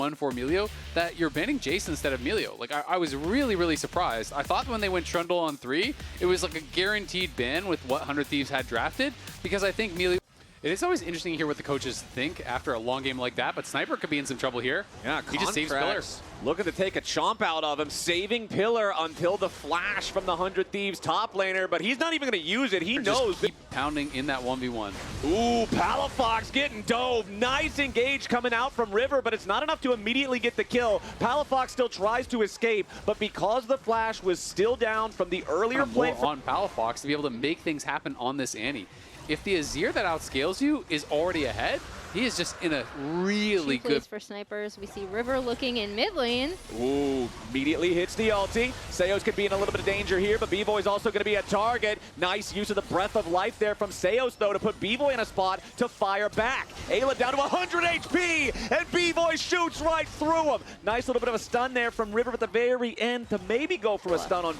one for Emilio that you're banning Jason instead of Emilio. Like, I was really, really surprised. I thought when they went Trundle on 3, it was like a guaranteed ban with what 100 Thieves had drafted, because I think Emilio... It is always interesting to hear what the coaches think after a long game like that, but Sniper could be in some trouble here. Yeah, he just saves Pillar. Looking to take a chomp out of him, saving Pillar until the flash from the 100 Thieves top laner, but he's not even going to use it. He knows. Just keep pounding in that 1v1. Ooh, Palafox getting dove. Nice engage coming out from River, but it's not enough to immediately get the kill. Palafox still tries to escape, but because the flash was still down from the earlier play on Palafox to be able to make things happen on this Annie. If the Azir that outscales you is already ahead, he is just in a really good... for snipers. We see River looking in mid lane. Ooh, immediately hits the ulti. Seos could be in a little bit of danger here, but B-Boy's also going to be a target. Nice use of the breath of life there from Seos, though, to put B-Boy in a spot to fire back. Ayla down to 100 HP, and B-Boy shoots right through him. Nice little bit of a stun there from River at the very end to maybe go for a stun on...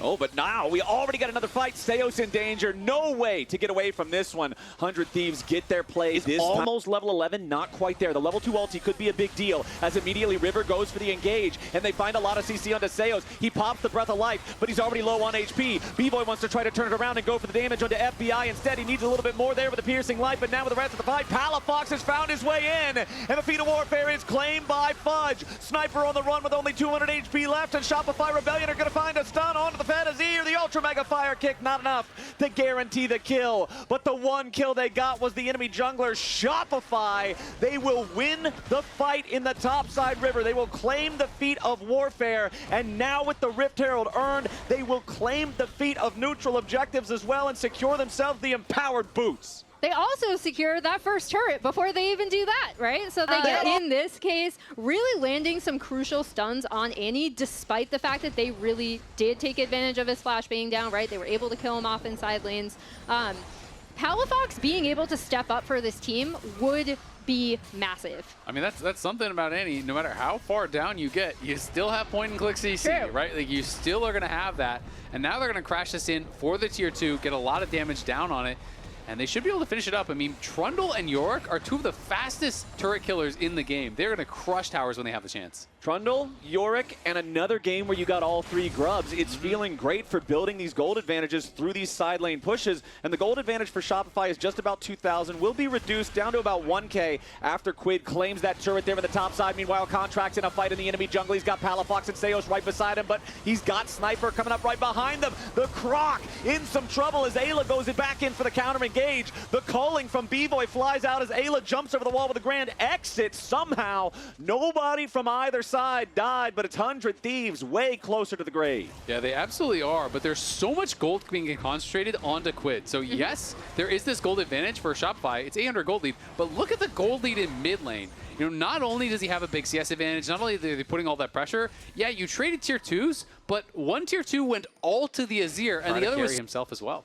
Oh, but now we already got another fight. Seos in danger. No way to get away from this one. 100 Thieves get their plays. This almost level 11, not quite there. The level 2 ulti could be a big deal as immediately River goes for the engage, and they find a lot of CC onto Seos. He pops the Breath of Life, but he's already low on HP. B-Boy wants to try to turn it around and go for the damage onto FBI. Instead, he needs a little bit more there with the piercing life, but now with the rest of the fight, Palafox has found his way in, and the Feet of Warfare is claimed by Fudge. Sniper on the run with only 200 HP left, and Shopify Rebellion are going to find a stun onto the Fantasy, or the Ultra Mega Fire Kick, not enough to guarantee the kill. But the one kill they got was the enemy jungler, Shopify. They will win the fight in the topside river. They will claim the Feat of Warfare. And now with the Rift Herald earned, they will claim the Feat of Neutral Objectives as well and secure themselves the Empowered Boots. They also secure that first turret before they even do that, right? So they get, in this case, really landing some crucial stuns on Annie, despite the fact that they really did take advantage of his flash being down, right? They were able to kill him off inside lanes. Palafox being able to step up for this team would be massive. I mean, that's something about Annie. No matter how far down you get, you still have point-and-click CC, True. right? Like, you still are going to have that. And now they're going to crash this in for the tier 2, get a lot of damage down on it. And they should be able to finish it up. I mean, Trundle and Yorick are two of the fastest turret killers in the game. They're going to crush towers when they have the chance. Trundle, Yorick, and another game where you got all 3 grubs. It's feeling great for building these gold advantages through these side lane pushes. And the gold advantage for Shopify is just about 2,000. Will be reduced down to about 1K after Quid claims that turret there in the top side. Meanwhile, Contract's in a fight in the enemy jungle. He's got Palafox and Seos right beside him, but he's got Sniper coming up right behind them. The Croc in some trouble as Ayla goes back in for the counter engage. The calling from B-Boy flies out as Ayla jumps over the wall with a grand exit. Somehow, nobody from either side died, but it's 100 Thieves way closer to the grave. Yeah, they absolutely are, but there's so much gold being concentrated onto Quid. So yes, there is this gold advantage for Shopify. It's 800 gold lead, but look at the gold lead in mid lane. You know, not only does he have a big CS advantage, not only are they putting all that pressure, yeah, you traded tier 2s, but one tier 2 went all to the Azir, and the other was himself as well.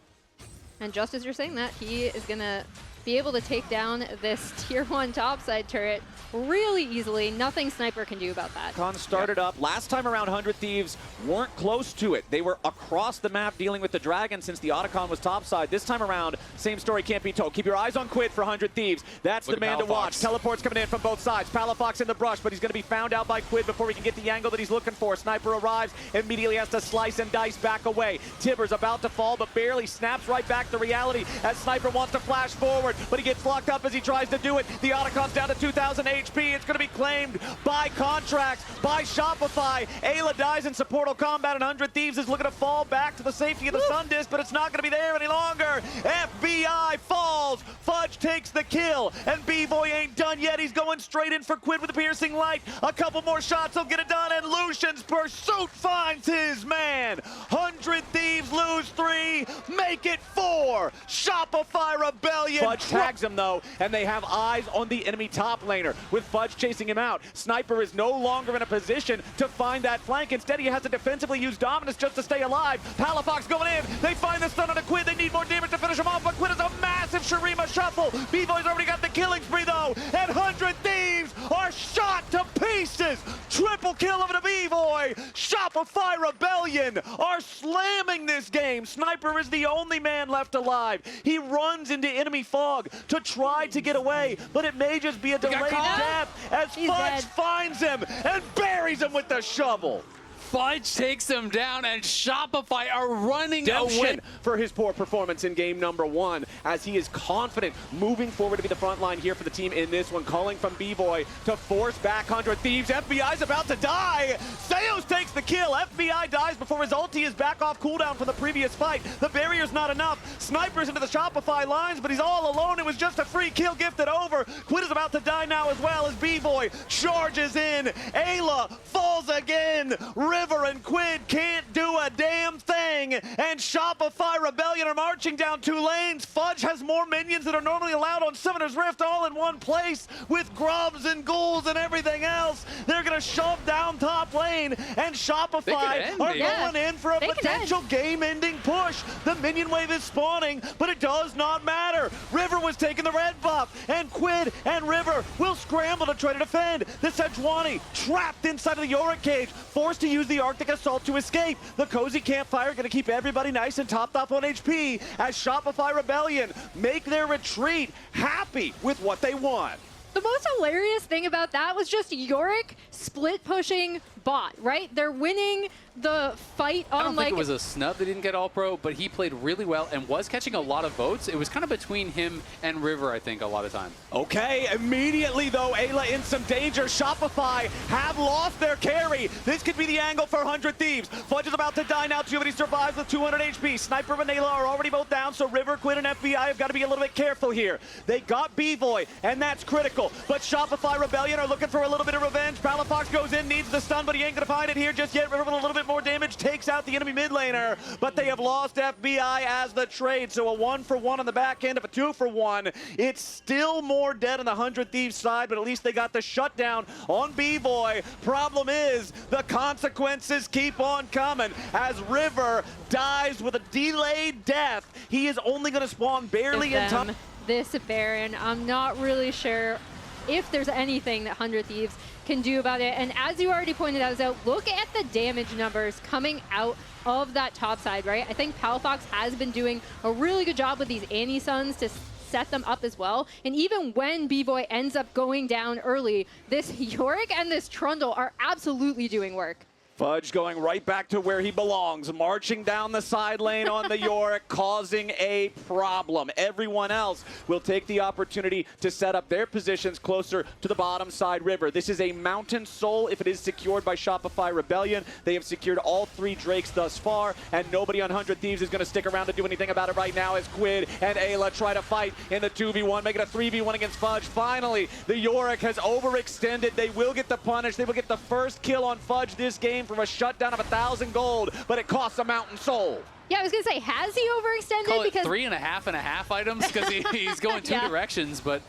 And just as you're saying that, he is going to be able to take down this tier 1 topside turret really easily. Nothing Sniper can do about that. Con started up. Last time around, 100 Thieves weren't close to it. They were across the map dealing with the dragon since the Otacon was topside. This time around, same story can't be told. Keep your eyes on Quid for 100 Thieves. That's the man to watch. Teleport's coming in from both sides. Palafox in the brush, but he's going to be found out by Quid before he can get the angle that he's looking for. Sniper arrives, immediately has to slice and dice back away. Tibber's about to fall, but barely snaps right back to reality as Sniper wants to flash forward, but he gets locked up as he tries to do it. The Otacon's down to 2,000 HP. It's going to be claimed by Contracts, by Shopify. Ayla dies in supportal combat, and 100 Thieves is looking to fall back to the safety of the Sun Disc, but it's not going to be there any longer. FBI falls. Fudge takes the kill, and B-Boy ain't done yet. He's going straight in for Quid with the piercing light. A couple more shots will get it done, and Lucian's pursuit finds his man. 100 Thieves lose 3, make it 4. Shopify Rebellion. Fudge tags him though, and they have eyes on the enemy top laner with Fudge chasing him out. Sniper is no longer in a position to find that flank. Instead, he has to defensively use Dominus just to stay alive. Palafox going in. They find the stun on a Quid. They need more damage to finish him off, but Quid is a massive Shurima shuffle. B-Boy's already got the killing spree though, and 100 Thieves are shot to pieces. skirmishes. Triple kill of the B-Boy. Shopify Rebellion are slamming this game. Sniper is the only man left alive. He runs into enemy fog to try to get away, but it may just be a delayed death as Fudge finds him and buries him with the shovel. Fudge takes him down, and Shopify are running away. For his poor performance in game number 1, as he is confident moving forward to be the front line here for the team in this one, calling from B-Boy to force back 100 Thieves. FBI's about to die. Seos takes the kill. FBI dies before his ulti is back off cooldown from the previous fight. The barrier's not enough. Snipers into the Shopify lines, but he's all alone. It was just a free kill gifted over. Quid is about to die now as well as B-Boy charges in. Ayla falls again. River and Quid can't do a damn thing, and Shopify Rebellion are marching down 2 lanes. Fudge has more minions that are normally allowed on Summoner's Rift all in one place with grubs and ghouls and everything else. They're going to shove down top lane, and Shopify are going in for a potential game-ending push. The minion wave is spawning, but it does not matter. River was taking the red buff, and Quid and River will scramble to try to defend. The Sejuani trapped inside of the Yorick cage, forced to use the Arctic Assault to escape. The cozy campfire going to keep everybody nice and topped off on HP as Shopify Rebellion make their retreat, happy with what they want. The most hilarious thing about that was just Yorick split pushing bot, right? They're winning the fight on I don't think it was a snub they didn't get All-Pro, but he played really well and was catching a lot of votes. It was kind of between him and River, I think, a lot of time. Okay, immediately though, Ayla in some danger. Shopify have lost their carry. This could be the angle for 100 Thieves. Fudge is about to die now too, but he survives with 200 HP. Sniper and Ayla are already both down, so River, Quid, and FBI have got to be a little bit careful here. They got B-Boy, and that's critical, but Shopify Rebellion are looking for a little bit of revenge. Palafox goes in, needs the stun, but he ain't gonna find it here just yet. River with a little bit more damage takes out the enemy mid laner, but they have lost FBI as the trade, so a 1-for-1 on the back end of a 2-for-1. It's still more dead on the 100 Thieves side, but at least they got the shutdown on B-Boy. Problem is, the consequences keep on coming as River dies with a delayed death. He is only gonna spawn barely in time. This Baron, I'm not really sure if there's anything that 100 Thieves can do about it. And as you already pointed out, Zoe, look at the damage numbers coming out of that top side, right? I think Palafox has been doing a really good job with these Annie Suns to set them up as well. And even when B-Boy ends up going down early, this Yorick and this Trundle are absolutely doing work. Fudge going right back to where he belongs, marching down the side lane on the Yorick, causing a problem. Everyone else will take the opportunity to set up their positions closer to the bottom side river. This is a Mountain Soul if it is secured by Shopify Rebellion. They have secured all 3 Drakes thus far, and nobody on 100 Thieves is going to stick around to do anything about it right now as Quid and Ayla try to fight in the 2v1, make it a 3v1 against Fudge. Finally, the Yorick has overextended. They will get the punish. They will get the first kill on Fudge this game from a shutdown of 1,000 gold, but it costs a Mountain Soul. Yeah, I was going to say, has he overextended? Call it because 3.5 items because he's going 2 directions, but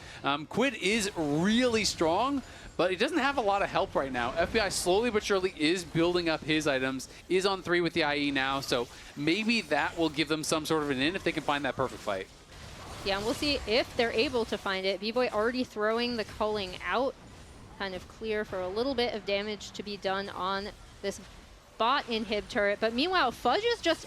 Quid is really strong, but he doesn't have a lot of help right now. FBI slowly but surely is building up his items, is on 3 with the IE now, so maybe that will give them some sort of an in if they can find that perfect fight. Yeah, and we'll see if they're able to find it. B-Boy already throwing the culling out, kind of clear for a little bit of damage to be done on this bot inhib turret, but meanwhile Fudge is just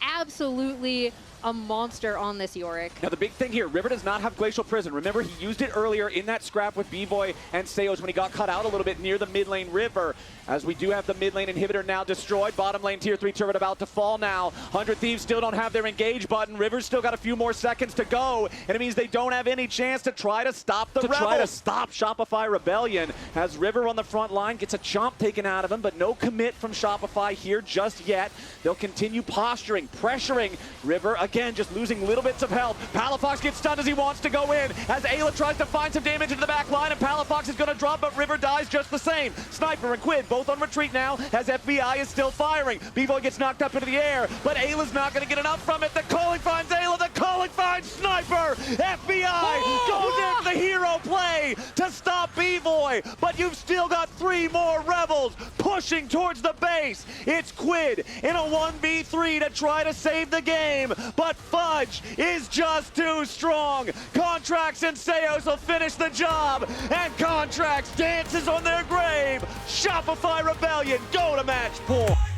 absolutely a monster on this Yorick. Now the big thing here, River does not have Glacial Prison. Remember, he used it earlier in that scrap with B-Boy and Seos when he got cut out a little bit near the mid lane River. As we do have the mid lane inhibitor now destroyed, bottom lane tier 3 turret about to fall now. 100 Thieves still don't have their engage button. River's still got a few more seconds to go, and it means they don't have any chance to try to stop the Rebels. Try to stop Shopify Rebellion as River on the front line gets a chomp taken out of him, but no commit from Shopify here just yet. They'll continue posturing, pressuring River, again just losing little bits of health. Palafox gets stunned as he wants to go in, as Ayla tries to find some damage into the back line, and Palafox is going to drop, but River dies just the same. Sniper and Quid both on retreat now, as FBI is still firing. B-Boy gets knocked up into the air, but Ayla's not going to get enough from it. The calling finds Ayla, the calling finds Sniper! FBI goes in for the hero play to stop B-Boy, but you've still got 3 more Rebels pushing towards the base. It's Quid in a 1v3 to try to save the game, but Fudge is just too strong. Contracts and Seos will finish the job, and Contracts dances on their grave. Shopify Rebellion, go to match point.